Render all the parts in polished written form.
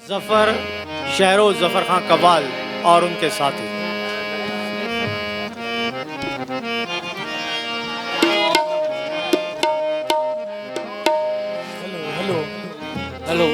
जफर शहरो जफर खां कवाल और उनके साथी। Hello hello hello.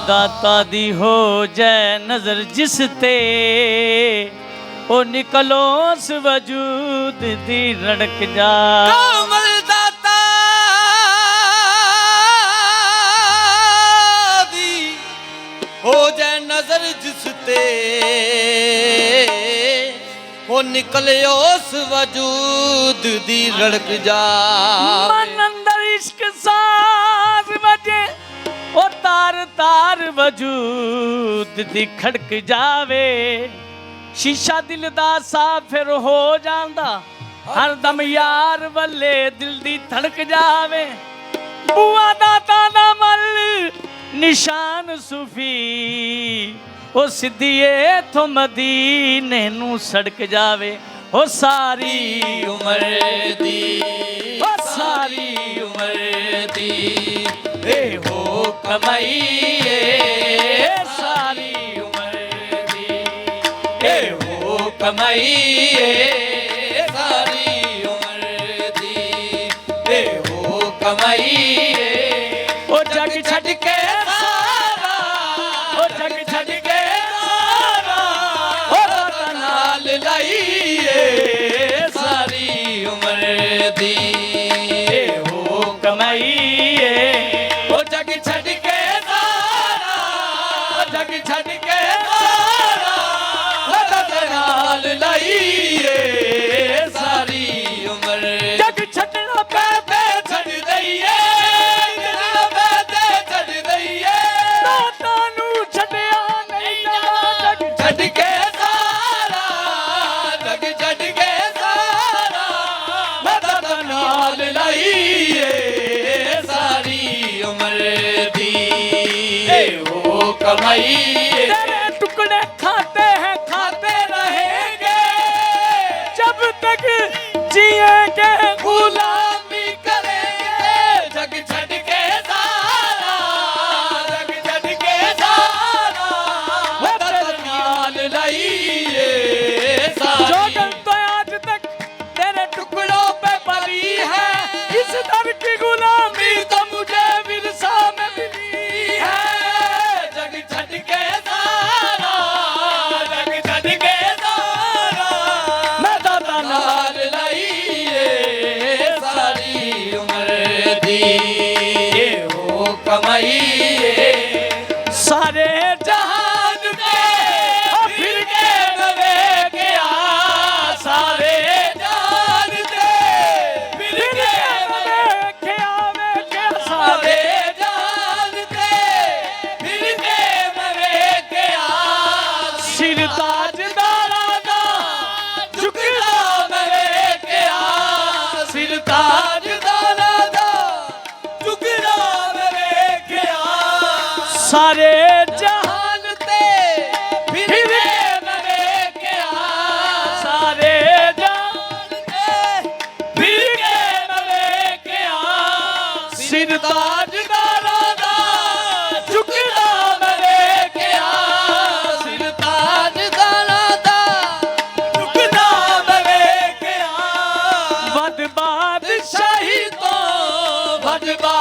दाता दी हो जाए नजर जिस ते ओ निकलो उस वजूद दी रड़क जा। कोमल दाता दी हो जाए नजर जिस ते ओ निकले उस वजूद दी रड़क जा। मन अंदर इश्क साज बजे ओ तार तार वजूद दी खड़क जावे। शीशा दिल दा साफ फिर हो जांदा हर दम यार वल्ले दिल दी धड़क जावे। बुआ दाता दा मल निशान सूफी ओ सिद्धिए थो मदीने नू सड़क जावे। ओ सारी उम्र दी ओ सारी उम्र दी ए हो कमाईए सारी उम्र दी ए हो कमाईए सारी उम्र दी ए हो कमाईए। ओ जग छड़ के सारा ओ जग छड़ के सारा ओ दाता नाल लाइए सारी उम्र दी ए हो कमाईए। ओ जग छड़ के सारा ओ जग छड़ के सारा ओ दाता नाल लाइए सारी उम्र। जग छड़ना पैते छड़ दईए जग पैते छड़ दईए दाता नू छड़िया नहीं जाना। जग छड़ के सारा जग छड़ के सारा मैं दाता नाल लाइए सारी उम्र दी ए हो कमाईए। तेरे टुकड़े खाते हैं खाते रहेंगे जब तक जिएंगे गुलामी करेंगे जग छड़ के सारा जग छड़ के सारा मैं दाता नाल लाइए सारी। जोगन तो आज तक तेरे टुकड़ों पे पली है इस दर की गुलामी तो मुझे विरसा में मिली है जग छड़ के सारा जग छड़ के सारा मैं दाता नाल लाइए सारी उम्र दी ए हो कमाईए। सारे जहान में फिर के नवे गया सारे जहान में फिर के सारे जहान में फिर के नवे गया। सिर ताजदारा दा झुकला नवे गया सिर ताजदारा दा झुकला नवे गया। सारे जहान ते फिर नवे गया सारे जहान ते फिर नवे गया। सिर ताजदारा दा झुकला नवे गया सिर ताजदारा दा झुकला नवे गया। बद बादशाही शाही तो भजबा